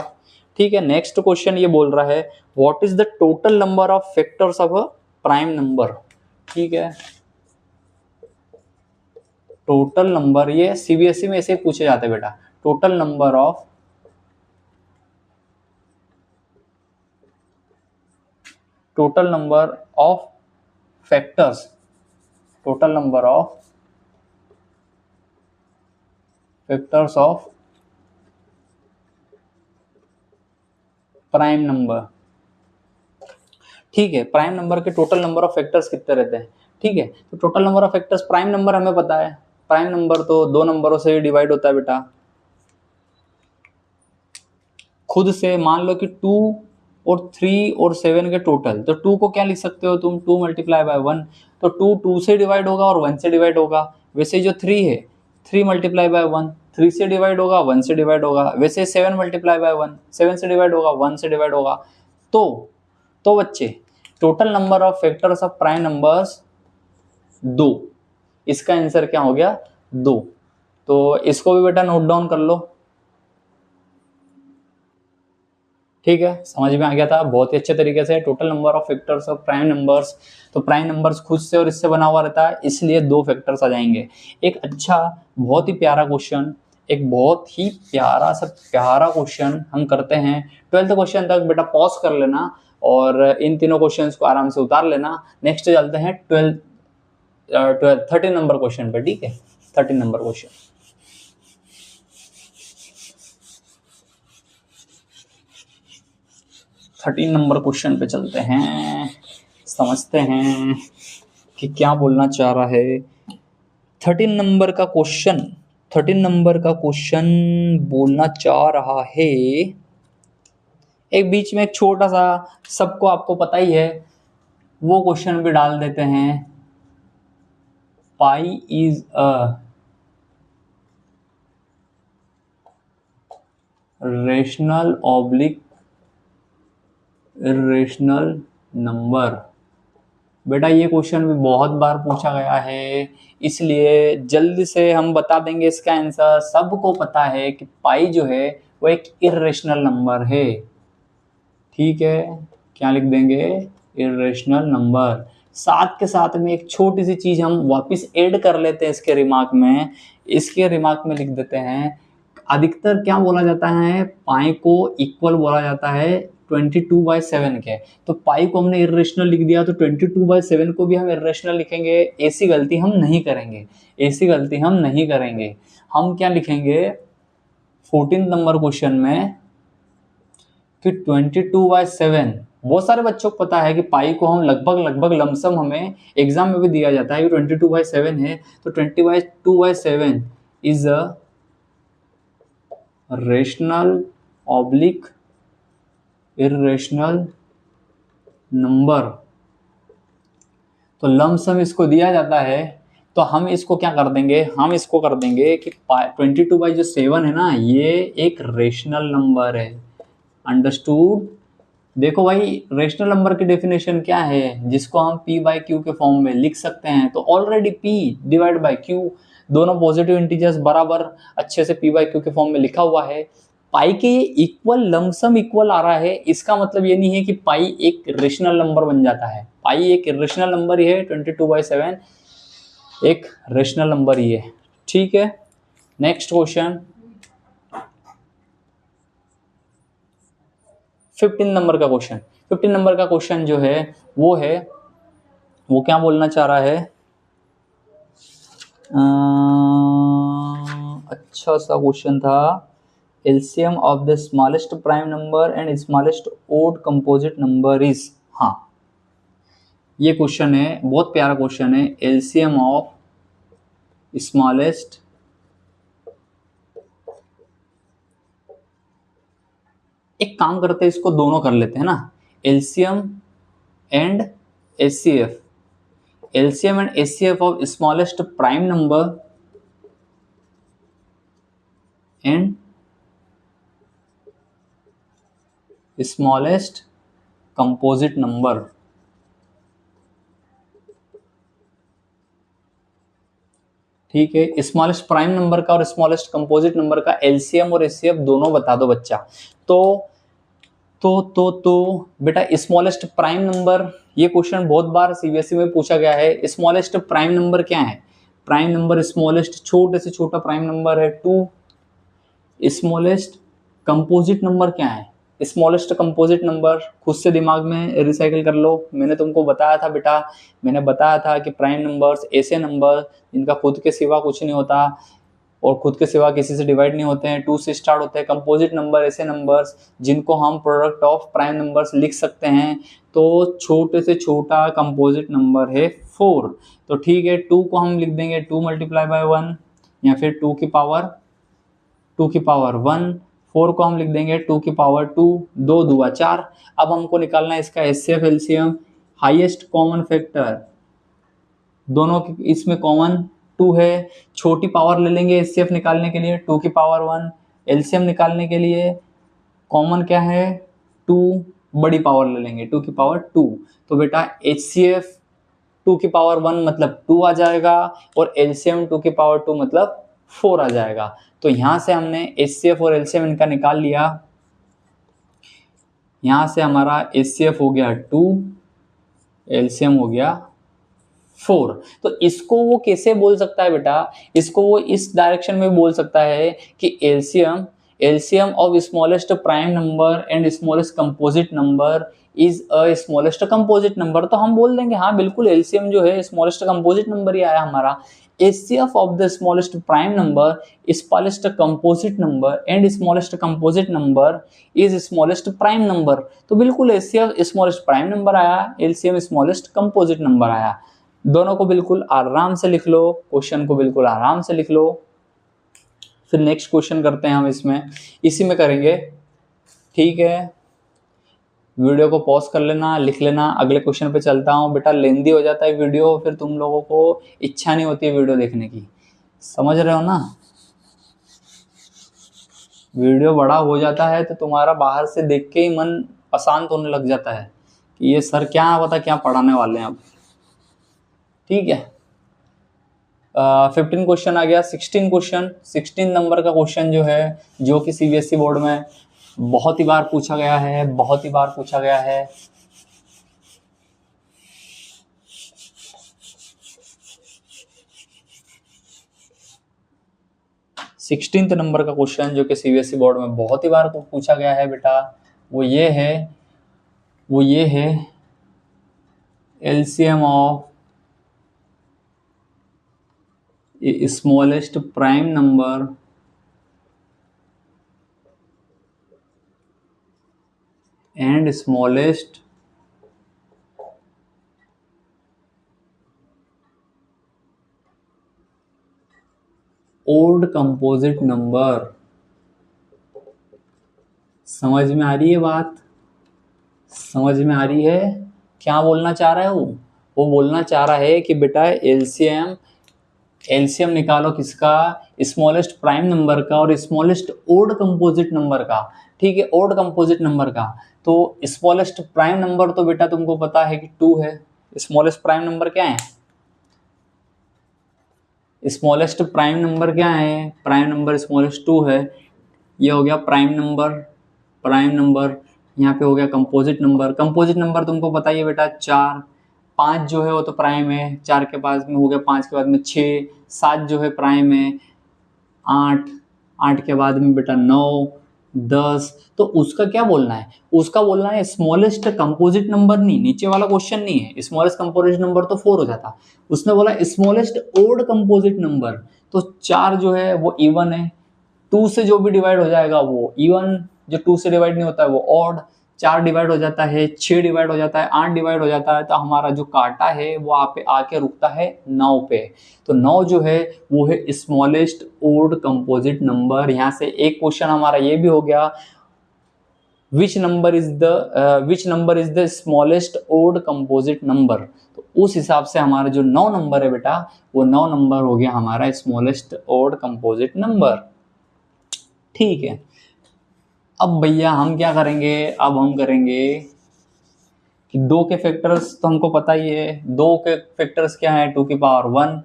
ठीक है, नेक्स्ट क्वेश्चन ये बोल रहा है what is the total number of factors of a prime number. ठीक है, टोटल नंबर, ये सीबीएसई में ऐसे पूछे जाते हैं बेटा, total number of factors, total number of factors of prime number. ठीक है, प्राइम नंबर के टोटल नंबर ऑफ फैक्टर्स कितने रहते हैं। ठीक है, तो total number of factors, prime number हमें पता है, प्राइम नंबर तो 2 नंबरों से डिवाइड होता है बेटा। खुद से मान लो कि 2 और 3 और 7 के टोटल, तो 2 को क्या लिख सकते हो तुम, 2 मल्टीप्लाई बाय 1, तो 2 2 से डिवाइड होगा और 1 से डिवाइड होगा। वैसे जो 3 है, 3 मल्टीप्लाई बाय 1, 3 से डिवाइड होगा, 1 से डिवाइड होगा। वैसे 7 मल्टीप्लाई बाय 1, 7 से डिवाइड होगा, 1 से डिवाइड होगा। तो बच्चे total number of factors of prime numbers 2, इसका आंसर क्या हो गया 2। तो इसको भी बेटा नोट डाउन कर लो। ठीक है, समझ में आ गया था बहुत ही अच्छे तरीके से। Total number of factors of prime numbers, तो प्राइम नंबर्स खुद से और इससे बना हुआ रहता है, इसलिए 2 फैक्टर्स आ जाएंगे। एक अच्छा बहुत ही प्यारा क्वेश्चन, एक बहुत ही प्यारा क्वेश्चन हम करते हैं। 12th क्वेश्चन तक बेटा पॉज कर लेना और इन तीनों क्वेश्चंस को आराम से उतार लेना। नेक्स्ट चलते हैं 13 नंबर क्वेश्चन पे। ठीक है, 13 नंबर क्वेश्चन, पे चलते हैं, समझते हैं कि क्या बोलना चाह रहा है। 13 नंबर का क्वेश्चन बोलना चाह रहा है, एक बीच में एक छोटा सा, सबको आपको पता ही है, वो क्वेश्चन भी डाल देते हैं। Pi is a rational oblique irrational number. बेटा ये क्वेश्चन भी बहुत बार पूछा गया है, इसलिए जल्दी से हम बता देंगे इसका आंसर। सबको पता है कि पाई जो है वो एक इर्रेशनल नंबर है। ठीक है, क्या लिख देंगे, इर्रेशनल नंबर। साथ के साथ में एक छोटी सी चीज हम वापस ऐड कर लेते हैं इसके रिमार्क में लिख देते हैं। अधिकतर क्या बोला जाता है, पाई को इक्वल बोला जाता है 22/7 के, तो पाई को हमने इर्रेशनल लिख दिया, तो 22/7 को भी हम इर्रेशनल लिखेंगे। ऐसी गलती हम नहीं करेंगे। हम क्या लिखेंगे 14 नंबर क्वेश्चन में कि 22/7, बहुत सारे बच्चों को पता है कि पाई को हम लगभग लमसम हमें एग्जाम में भी दिया जाता है कि 22/7 है, तो 22/7 is a rational oblique irrational number. तो लमसम इसको दिया जाता है, तो हम इसको क्या कर देंगे, कि 22/7 है ना, ये एक रेशनल नंबर है। अंडरस्टूड। देखो भाई, रेशनल नंबर की डेफिनेशन क्या है, जिसको हम p/q के फॉर्म में लिख सकते हैं। तो already p divide by q, दोनों पॉजिटिव इंटीजर्स बराबर अच्छे से p/q के फॉर्म में लिखा हुआ है। पाई के इक्वल, लमसम इक्वल आ रहा है, इसका मतलब ये नहीं है कि पाई एक रेशनल नंबर बन जाता है। पाई एक रेशनल नंबर ही है, 22/7 एक रेशनल नंबर ही है। ठीक है, नेक्स्ट क्वेश्चन 15 नंबर का क्वेश्चन। 15 नंबर का क्वेश्चन जो है वो क्या बोलना चाह रहा है, अच्छा सा क्वेश्चन था, LCM of the smallest prime number and smallest odd composite number is, हाँ ये क्वेश्चन है, बहुत प्यारा क्वेश्चन है, एलसीएम ऑफ स्मॉलेस्ट एक काम करते हैं, इसको दोनों कर लेते हैं ना, LCM and HCF, LCM and HCF of smallest prime number and smallest composite number. ठीक है, स्मॉलेस्ट प्राइम नंबर का और स्मॉलेस्ट कंपोजिट नंबर का एलसीएम और एचसीएफ दोनों बता दो बच्चा। तो बेटा स्मॉलेस्ट प्राइम नंबर, ये क्वेश्चन बहुत बार सीबीएसई में पूछा गया है। स्मॉलेस्ट प्राइम नंबर क्या है? प्राइम नंबर स्मॉलेस्ट छोटे से छोटा प्राइम नंबर है 2। स्मॉलेस्ट कंपोजिट नंबर क्या है? स्मॉलेस्ट कंपोजिट नंबर खुद से दिमाग में रिसाइकिल कर लो। मैंने तुमको बताया था बेटा, मैंने बताया था कि प्राइम नंबर्स ऐसे नंबर जिनका खुद के सिवा कुछ नहीं होता और खुद के सिवा किसी से डिवाइड नहीं होते हैं, 2 से स्टार्ट होते हैं। कंपोजिट नंबर ऐसे नंबर्स जिनको हम प्रोडक्ट ऑफ प्राइम नंबर्स लिख सकते हैं। तो छोटे से छोटा कंपोजिट नंबर है 4। तो ठीक है, 2 को हम लिख देंगे 2 मल्टीप्लाई बाय 1 या फिर 2 की पावर 1। 4 को हम लिख देंगे 2 की पावर 2, 2 दूआ 4। अब हमको निकालना है इसका HCF LCM, highest common factor, दोनों इसमें कॉमन 2 है। छोटी पावर ले लेंगे एचसीएफ निकालने के लिए 2 की पावर 1, एलसीएम निकालने के लिए कॉमन क्या है 2, बड़ी पावर ले लेंगे 2 की पावर 2। तो बेटा एचसीएफ 2 की पावर 1 मतलब 2 आ जाएगा और एलसीएम 2 की पावर 2 मतलब 4 आ जाएगा। तो यहां से हमने एचसीएफ और एलसीएम इनका निकाल लिया। यहां से हमारा एचसीएफ हो गया 2, एलसीएम हो गया 4। तो इसको वो कैसे बोल सकता है बेटा? इसको वो इस डायरेक्शन में बोल सकता है कि LCM of smallest prime number and smallest composite number is a smallest composite number. तो हम बोल देंगे हाँ बिल्कुल एलसीएम जो है स्मॉलेस्ट कंपोजिट नंबर ही आया हमारा। HCF of the smallest prime number, smallest composite number and smallest composite number is smallest prime number. तो बिल्कुल एचसीएफ स्मॉलेस्ट प्राइम नंबर आया, एलसीएम स्मॉलेस्ट कंपोजिट नंबर आया। दोनों को बिल्कुल आराम से लिख लो, क्वेश्चन को बिल्कुल आराम से लिख लो। फिर नेक्स्ट क्वेश्चन करते हैं हम, इसमें इसी में करेंगे। ठीक है, वीडियो को पॉज कर लेना, लिख लेना, अगले क्वेश्चन पे चलता हूँ। बेटा लेंदी हो जाता है वीडियो, फिर तुम लोगों को इच्छा नहीं होती है वीडियो देखने की, समझ रहे हो ना? वीडियो बड़ा हो जाता है तो तुम्हारा बाहर से देख के ही मन अशांत होने लग जाता है कि ये सर क्या पता क्या पढ़ाने वाले हैं अब। ठीक है, 15 क्वेश्चन आ गया। 16 नंबर का क्वेश्चन जो है, जो कि सीबीएसई बोर्ड में बहुत ही बार पूछा गया है, बहुत ही बार पूछा गया है। सिक्सटीन्थ नंबर का क्वेश्चन जो कि सीबीएसई बोर्ड में बहुत ही बार पूछा गया है बेटा, वो ये है LCM of smallest prime number and smallest odd composite number. समझ में आ रही है बात? समझ में आ रही है? क्या बोलना चाह रहा है वो बोलना चाह रहा है कि बेटा एलसीएम निकालो किसका? स्मॉलेस्ट प्राइम नंबर का और स्मॉलेस्ट ओड कंपोजिट नंबर का। ठीक है, ओड कंपोजिट नंबर का। तो स्मॉलेस्ट प्राइम नंबर तो बेटा तुमको पता है कि 2 है। स्मॉलेस्ट प्राइम नंबर क्या है? स्मॉलेस्ट प्राइम नंबर क्या है? प्राइम नंबर स्मॉलेस्ट 2 है। ये हो गया प्राइम नंबर। यहाँ पे हो गया कंपोजिट नंबर तुमको पता ही है बेटा 4। 5 जो है वो तो प्राइम है, 4 के बाद में हो गया 5 के बाद में 6, 7 जो है प्राइम है, 8 के बाद में बेटा 9, 10। तो उसका क्या बोलना है, उसका बोलना है स्मॉलेस्ट कंपोजिट नंबर, नहीं नीचे वाला क्वेश्चन नहीं है, स्मॉलेस्ट कंपोजिट नंबर तो 4 हो जाता, उसने बोला स्मॉलेस्ट ओड कंपोजिट नंबर। तो 4 जो है वो इवन है, 2 से जो भी डिवाइड हो जाएगा वो इवन, जो 2 से डिवाइड नहीं होता है वो ऑड, 4 डिवाइड हो जाता है, 6 डिवाइड हो जाता है, 8 डिवाइड हो जाता है, तो हमारा जो काटा है वो आप पे आके रुकता है 9 पे। तो 9 जो है वो है स्मॉलेस्ट ओड कंपोजिट नंबर। यहाँ से एक क्वेश्चन हमारा ये भी हो गया, which number is the smallest odd composite number. तो उस हिसाब से हमारा जो 9 नंबर है बेटा, वो 9 नंबर हो गया हमारा स्मॉलेस्ट ओड कंपोजिट नंबर। ठीक है, अब भैया हम क्या करेंगे, अब हम करेंगे कि 2 के फैक्टर्स तो हमको पता ही है, 2 के फैक्टर्स क्या है 2 की पावर 1,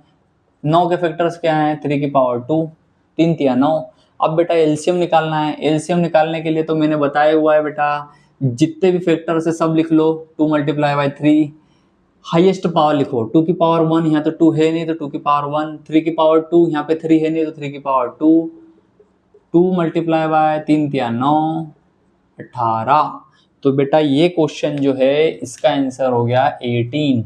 9 के फैक्टर्स क्या है 3 की पावर 2, 3 तिया 9। अब बेटा एलसीएम निकालना है, एलसीएम निकालने के लिए तो मैंने बताया हुआ है बेटा, जितने भी फैक्टर्स है सब लिख लो, 2 मल्टीप्लाई बाई 3, हाईएस्ट पावर लिखो, 2 की पावर 1, यहाँ तो 2 है नहीं तो 2 की पावर 1, 3 की पावर 2, यहाँ पे 3 है नहीं तो 3 की पावर 2, 2 मल्टीप्लाई बाय 3 तिया 9, 18। तो बेटा ये क्वेश्चन जो है इसका आंसर हो गया 18।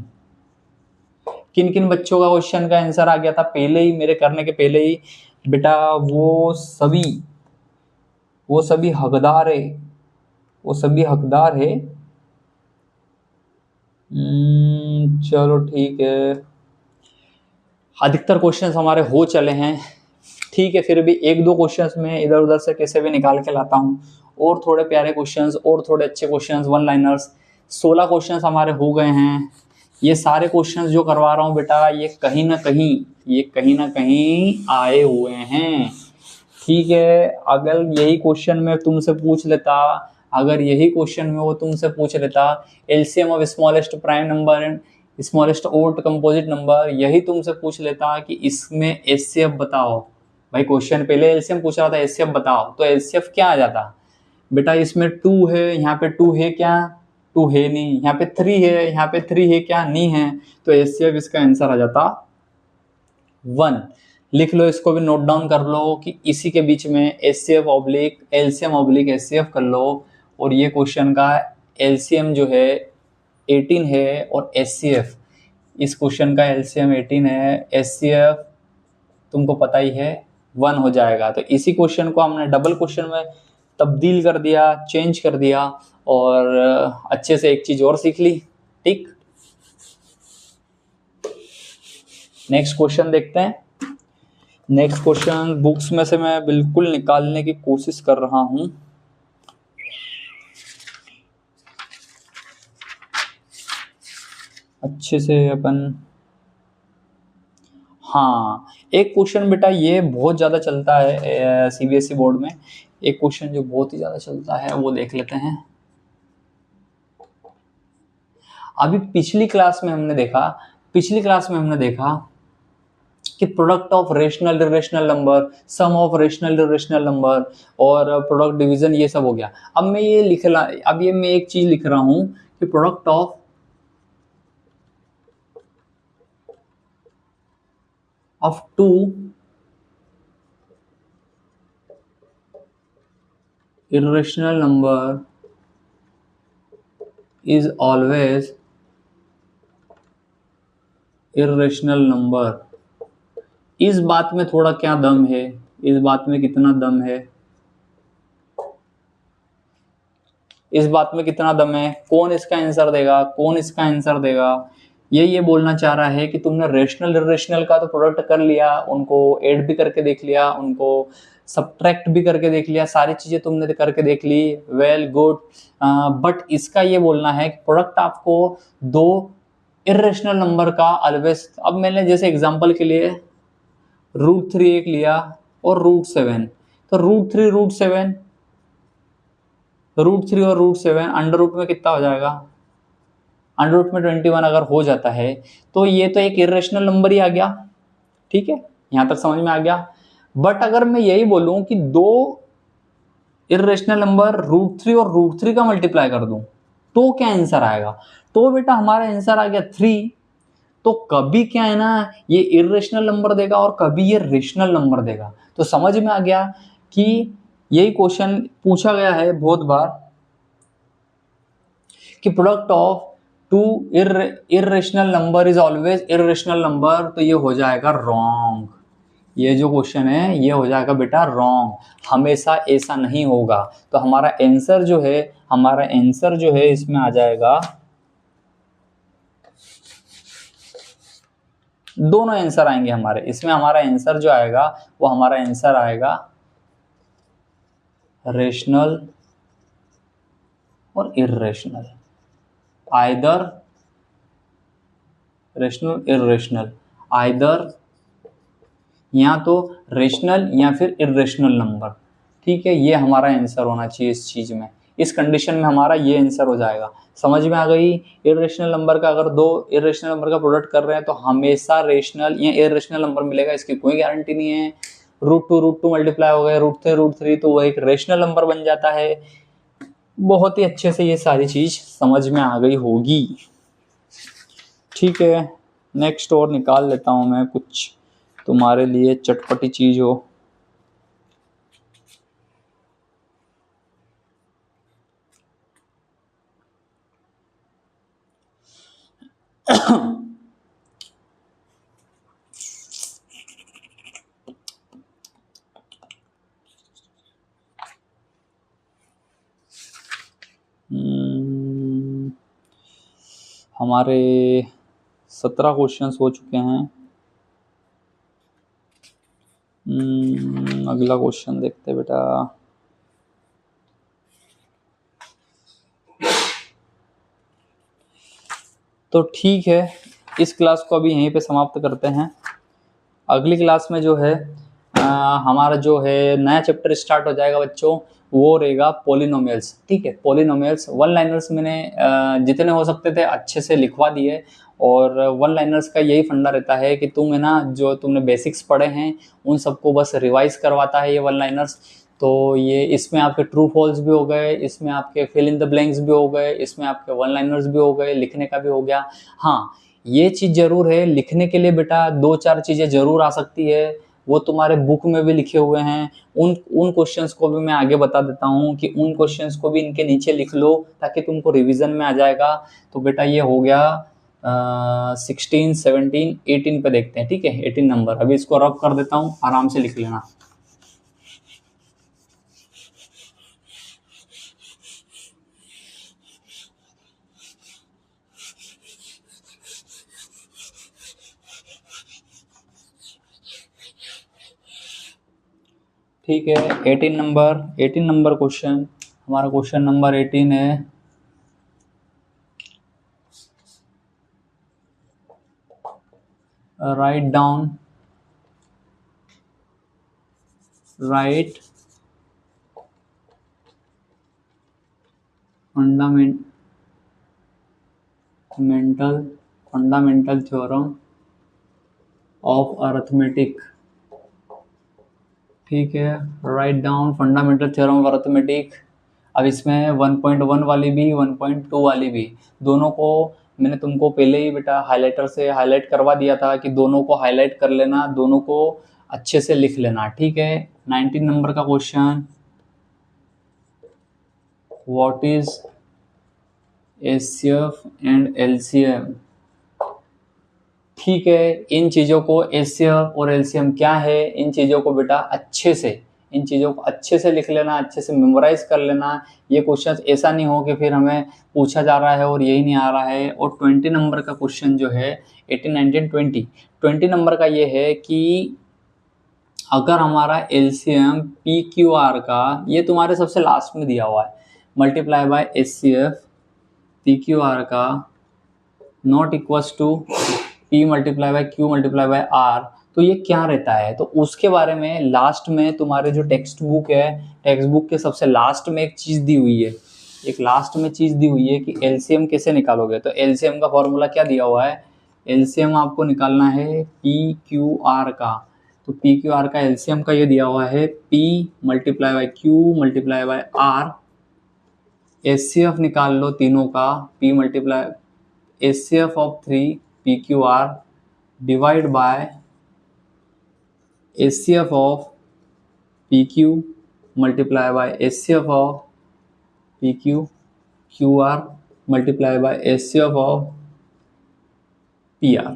किन किन बच्चों का क्वेश्चन का आंसर आ गया था पहले ही, मेरे करने के पहले ही बेटा, वो सभी हकदार है, वो सभी हकदार है। चलो ठीक है, अधिकतर क्वेश्चंस हमारे हो चले हैं। ठीक है, फिर भी एक दो क्वेश्चंस में इधर उधर से कैसे भी निकाल के लाता हूँ, और थोड़े प्यारे क्वेश्चंस और थोड़े अच्छे क्वेश्चंस, वन लाइनर्स। 16 क्वेश्चंस हमारे हो गए हैं। ये सारे क्वेश्चंस जो करवा रहा हूँ बेटा, ये कहीं ना कहीं आए हुए हैं। ठीक है, अगर यही क्वेश्चन में तुमसे पूछ लेता, अगर यही क्वेश्चन में वो तुमसे पूछ लेता LCM of smallest prime number and smallest odd composite number, यही तुमसे पूछ लेता कि इसमें एचसीएफ बताओ, भाई क्वेश्चन पहले एलसीएम पूछ रहा था एचसीएफ बताओ, तो एचसीएफ क्या आ जाता बेटा, इसमें 2 है, यहाँ पे 2 है क्या, 2 है नहीं, यहाँ पे 3 है, यहाँ पे 3 है क्या, नहीं है, तो एचसीएफ इसका आंसर आ जाता 1। लिख लो, इसको भी नोट डाउन कर लो कि इसी के बीच में HCF oblique LCM oblique HCF कर लो, और ये क्वेश्चन का एलसीएम जो है 18 है और एचसीएफ, इस क्वेश्चन का एलसीएम 18 है, एचसीएफ तुमको पता ही है 1 हो जाएगा। तो इसी क्वेश्चन को हमने डबल क्वेश्चन में तब्दील कर दिया, चेंज कर दिया, और अच्छे से एक चीज और सीख ली। ठीक, नेक्स्ट क्वेश्चन देखते हैं। नेक्स्ट क्वेश्चन बुक्स में से मैं बिल्कुल निकालने की कोशिश कर रहा हूं। अच्छे से अपन, हाँ एक क्वेश्चन बेटा ये बहुत ज़्यादा चलता है सीबीएसई बोर्ड में, एक क्वेश्चन जो बहुत ही ज़्यादा चलता है वो देख लेते हैं। अभी पिछली क्लास में हमने देखा कि product of rational irrational number, sum of rational irrational number, और प्रोडक्ट डिवीजन, ये सब हो गया। अब मैं एक चीज लिख रहा हूं कि product of 2 irrational number is always irrational number। इस बात में थोड़ा क्या दम है, इस बात में कितना दम है, इस बात में कितना दम है, कौन इसका आंसर देगा, ये बोलना चाह रहा है कि तुमने रेशनल इरेशनल का तो प्रोडक्ट कर लिया, उनको ऐड भी करके देख लिया, उनको सब्ट्रैक्ट भी करके देख लिया, सारी चीजें तुमने करके देख ली, वेल गुड, बट इसका ये बोलना है कि प्रोडक्ट आपको 2 इरेशनल नंबर का ऑलवेज, अब मैंने जैसे एग्जांपल के लिए √3 एक लिया और √7, तो √3 और √7 अंडर रूट में कितना हो जाएगा, अंडर रूट में 21 अगर हो जाता है तो ये तो एक इरेशनल नंबर ही आ गया। ठीक है, यहां तक समझ में आ गया। बट अगर मैं यही बोलूं कि 2 इरेशनल नंबर √3 और √3 का मल्टीप्लाई कर दूं तो क्या आंसर आएगा, तो बेटा हमारा आंसर आ गया 3। तो कभी क्या है ना, ये इरेशनल नंबर देगा और कभी ये रेशनल नंबर देगा। तो समझ में आ गया कि यही क्वेश्चन पूछा गया है बहुत बार कि product of two irrational number is always irrational number, तो ये हो जाएगा रॉन्ग। ये जो क्वेश्चन है ये हो जाएगा बेटा रॉन्ग, हमेशा ऐसा नहीं होगा। तो हमारा आंसर जो है, हमारा आंसर जो है इसमें आ जाएगा, दोनों आंसर आएंगे हमारे इसमें। हमारा आंसर जो आएगा वो हमारा आंसर आएगा रेशनल और irrational, either rational irrational, either या तो रेशनल या फिर इर्रेशनल नंबर। ठीक है, ये हमारा आंसर होना चाहिए इस चीज में। इस कंडीशन में हमारा ये आंसर हो जाएगा। समझ में आ गई? इर्रेशनल नंबर का, अगर दो इर्रेशनल नंबर का प्रोडक्ट कर रहे हैं तो हमेशा रेशनल या इर्रेशनल नंबर मिलेगा, इसकी कोई गारंटी नहीं है। √2 मल्टीप्लाई हो गए √3 तो वो एक रेशनल नंबर बन जाता है। बहुत ही अच्छे से ये सारी चीज समझ में आ गई होगी। ठीक है, नेक्स्ट और निकाल लेता हूं मैं कुछ तुम्हारे लिए चटपटी चीज हो। हमारे 17 क्वेश्चंस हो चुके हैं। अगला क्वेश्चन देखते बेटा। तो ठीक है, इस क्लास को अभी यहीं पे समाप्त करते हैं। अगली क्लास में जो है हमारा जो है नया चैप्टर स्टार्ट हो जाएगा बच्चों, वो रहेगा पॉलिनोमियल्स। ठीक है, पॉलिनोमियल्स वन लाइनर्स मैंने जितने हो सकते थे अच्छे से लिखवा दिए। और वन लाइनर्स का यही फंडा रहता है कि तुम है ना, जो तुमने बेसिक्स पढ़े हैं उन सबको बस रिवाइज करवाता है ये वन लाइनर्स। तो ये इसमें आपके ट्रू फॉल्स भी हो गए, इसमें आपके फिल इन द ब्लैंक्स भी हो गए, इसमें आपके वन लाइनर्स भी हो गए, लिखने का भी हो गया। हाँ, ये चीज़ जरूर है, लिखने के लिए बेटा 2-4 चीज़ें जरूर आ सकती है, वो तुम्हारे बुक में भी लिखे हुए हैं। उन क्वेश्चंस को भी मैं आगे बता देता हूँ कि उन क्वेश्चंस को भी इनके नीचे लिख लो ताकि तुमको रिवीजन में आ जाएगा। तो बेटा ये हो गया 16, 17, 18 पे देखते हैं। ठीक है, 18 नंबर अभी इसको रब कर देता हूँ, आराम से लिख लेना। ठीक है, 18 नंबर क्वेश्चन, हमारा क्वेश्चन नंबर 18 है। Right fundamental theorem of arithmetic. ठीक है, write down fundamental theorem of arithmetic. अब इसमें 1.1 वाली भी 1.2 वाली भी, दोनों को मैंने तुमको पहले ही बेटा हाइलाइटर से हाईलाइट करवा दिया था कि दोनों को हाईलाइट कर लेना, दोनों को अच्छे से लिख लेना। ठीक है, 19 नंबर का question, what is HCF and LCM. ठीक है, इन चीज़ों को एचसीएफ और एलसीएम क्या है, इन चीज़ों को बेटा इन चीज़ों को अच्छे से लिख लेना, अच्छे से मेमोराइज कर लेना। ये क्वेश्चन ऐसा नहीं हो कि फिर हमें पूछा जा रहा है और यही नहीं आ रहा है। और 20 नंबर का क्वेश्चन जो है 18, 19, 20 नंबर का ये है कि अगर हमारा एलसीएम पी क्यू आर का, ये तुम्हारे सबसे लास्ट में दिया हुआ है, multiply by HCF P Q R का not equals to P multiply by Q multiply by R, तो ये क्या रहता है? तो उसके बारे में लास्ट में तुम्हारे जो टेक्स्ट बुक है, टेक्स्ट बुक के सबसे लास्ट में एक चीज़ दी हुई है, एक लास्ट में चीज़ दी हुई है कि एलसीएम कैसे निकालोगे। तो एलसीएम का फॉर्मूला क्या दिया हुआ है, एलसीएम आपको निकालना है PQR का। तो PQR का एलसीएम का ये दिया हुआ है P multiply by Q multiply by R। HCF निकाल लो तीनों का, P multiply HCF of 3 PQR divide by HCF of PQ multiply by HCF of PQ QR multiply by HCF of PR।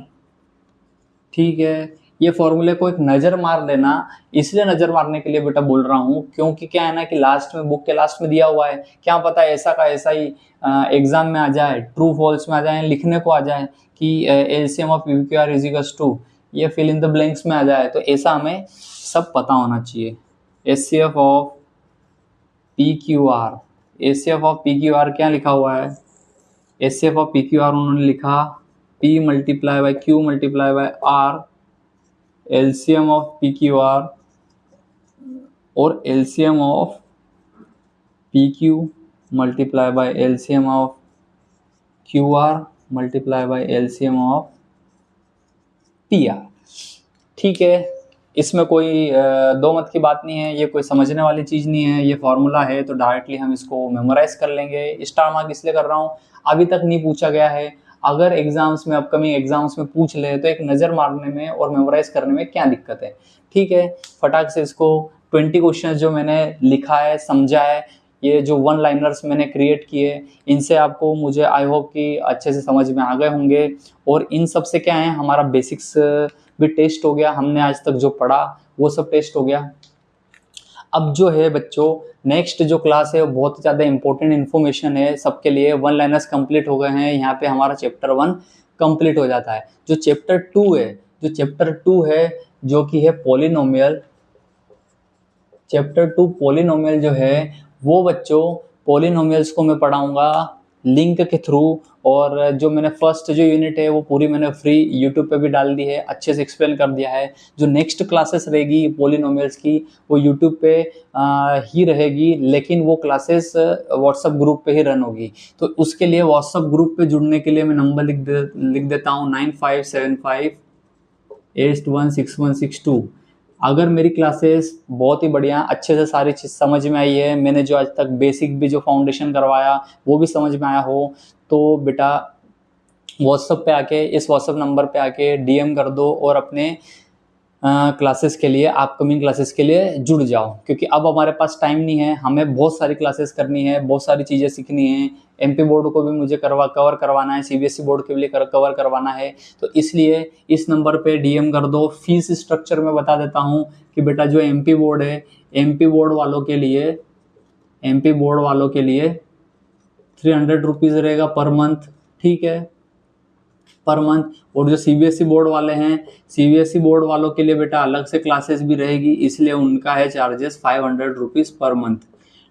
ठीक है, ये फॉर्मूले को एक नज़र मार लेना। इसलिए नज़र मारने के लिए बेटा बोल रहा हूँ क्योंकि क्या है ना कि लास्ट में, बुक के लास्ट में दिया हुआ है, क्या पता ऐसा का ऐसा ही एग्जाम में आ जाए, ट्रू फॉल्स में आ जाए, लिखने को आ जाए कि LCM of PQR is equals to, ये फिल इन द ब्लैंक्स में आ जाए, तो ऐसा हमें सब पता होना चाहिए। HCF of PQR, HCF of PQR क्या लिखा हुआ है? HCF ऑफ PQR उन्होंने लिखा P multiply by Q multiply by R, LCM of PQR और LCM of PQ multiply by LCM of QR multiply by LCM of PR। ठीक है, इसमें कोई दो मत की बात नहीं है, ये कोई समझने वाली चीज़ नहीं है, ये फॉर्मूला है तो डायरेक्टली हम इसको मेमोराइज कर लेंगे। स्टार मार्क इसलिए कर रहा हूँ, अभी तक नहीं पूछा गया है, अगर एग्जाम्स में, अपकमिंग एग्जाम्स में पूछ ले तो एक नज़र मारने में और मेमोराइज करने में क्या दिक्कत है। ठीक है, फटाक से इसको 20 क्वेश्चन जो मैंने लिखा है, समझा है, ये जो वन लाइनर्स मैंने क्रिएट किए, इनसे आपको, मुझे आई होप कि अच्छे से समझ में आ गए होंगे। और इन सब से क्या है, हमारा बेसिक्स भी टेस्ट हो गया, हमने आज तक जो पढ़ा वो सब टेस्ट हो गया। अब जो है बच्चों, नेक्स्ट जो क्लास है वो बहुत ज़्यादा इंपॉर्टेंट इन्फॉर्मेशन है सबके लिए। वन लाइनर्स कंप्लीट हो गए हैं, यहाँ पे हमारा चैप्टर 1 कंप्लीट हो जाता है। जो चैप्टर 2 है, जो कि है पॉलिनोमियल, चैप्टर 2 पॉलिनोमियल जो है वो बच्चों, पॉलिनोमियल्स को मैं पढ़ाऊंगा लिंक के थ्रू। और जो मैंने फर्स्ट जो यूनिट है वो पूरी मैंने फ्री यूट्यूब पे भी डाल दी है, अच्छे से एक्सप्लेन कर दिया है। जो नेक्स्ट क्लासेस रहेगी पॉलिनोमियल्स की वो यूट्यूब पे ही रहेगी, लेकिन वो क्लासेस व्हाट्सएप ग्रुप पे ही रन होगी। तो उसके लिए व्हाट्सएप ग्रुप पे जुड़ने के लिए मैं नंबर लिख देता हूँ 9575816162। अगर मेरी क्लासेस बहुत ही बढ़िया अच्छे से सारी चीज़ समझ में आई है, मैंने जो आज तक बेसिक भी जो फाउंडेशन करवाया वो भी समझ में आया हो, तो बेटा व्हाट्सएप पे आके, इस व्हाट्सएप नंबर पे आके DM कर दो और अपने क्लासेस के लिए, अपकमिंग क्लासेस के लिए जुड़ जाओ। क्योंकि अब हमारे पास टाइम नहीं है, हमें बहुत सारी क्लासेस करनी है, बहुत सारी चीज़ें सीखनी है। MP बोर्ड को भी मुझे कवर करवाना है, CBSE बोर्ड के लिए कवर करवाना है। तो इसलिए इस नंबर पे DM कर दो। फीस स्ट्रक्चर में बता देता हूँ कि बेटा जो MP बोर्ड है, MP बोर्ड वालों के लिए 300 रुपीज़ रहेगा पर मंथ। ठीक है, पर मंथ। और जो CBSE बोर्ड वाले हैं, CBSE बोर्ड वालों के लिए बेटा अलग से क्लासेस भी रहेगी, इसलिए उनका है चार्जेस 500 रुपीज़ पर मंथ।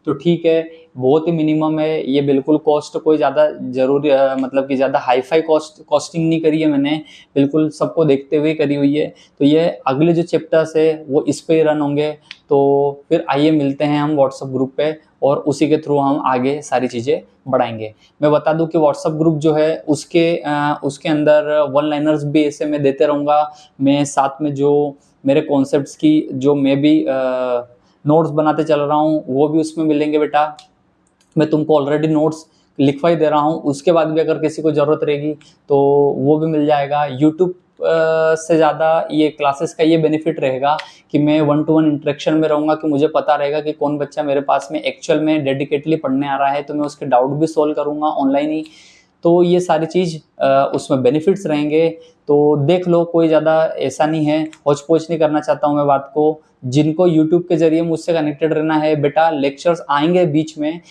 तो ठीक है, बहुत ही मिनिमम है ये, बिल्कुल कॉस्ट कोई ज़्यादा जरूरी मतलब कि ज़्यादा हाई फाई कॉस्टिंग नहीं करी है मैंने, बिल्कुल सबको देखते हुए करी हुई है। तो ये अगले जो चैप्टर्स है वो इस पे ही रन होंगे। तो फिर आइए मिलते हैं हम व्हाट्सएप ग्रुप पे, और उसी के थ्रू हम आगे सारी चीज़ें बढ़ाएंगे। मैं बता दूं कि व्हाट्सएप ग्रुप जो है उसके अंदर वन लाइनर्स भी ऐसे मैं देते रहूँगा। मैं साथ में जो मेरे कॉन्सेप्ट्स की जो मैं भी नोट्स बनाते चल रहा हूँ वो भी उसमें मिलेंगे बेटा। मैं तुमको ऑलरेडी नोट्स लिखवा ही दे रहा हूँ, उसके बाद भी अगर किसी को ज़रूरत रहेगी तो वो भी मिल जाएगा। यूट्यूब से ज़्यादा ये क्लासेस का ये बेनिफिट रहेगा कि मैं 1-to-1 इंटरेक्शन में रहूँगा, कि मुझे पता रहेगा कि कौन बच्चा मेरे पास में एक्चुअल में डेडिकेटली पढ़ने आ रहा है, तो मैं उसके डाउट भी सोल्व करूँगा ऑनलाइन ही। तो ये सारी चीज़ उसमें बेनिफिट्स रहेंगे। तो देख लो, कोई ज़्यादा ऐसा नहीं है, होच-पोच नहीं करना चाहता हूँ मैं बात को। जिनको यूट्यूब के जरिए मुझसे कनेक्टेड रहना है बेटा, लेक्चर्स आएंगे बीच में,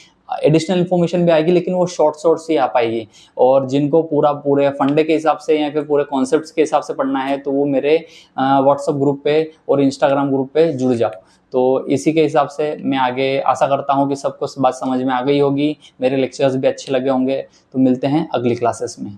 एडिशनल इन्फॉर्मेशन भी आएगी, लेकिन वो शॉर्ट ही आ पाएगी। और जिनको पूरे फंडे के हिसाब से या फिर पूरे कॉन्सेप्ट्स के हिसाब से पढ़ना है तो वो मेरे व्हाट्सएप ग्रुप पे और इंस्टाग्राम ग्रुप पे जुड़ जाओ। तो इसी के हिसाब से मैं आगे आशा करता हूँ कि सबको बात समझ में आ गई होगी, मेरे लेक्चर्स भी अच्छे लगे होंगे। तो मिलते हैं अगली क्लासेस में।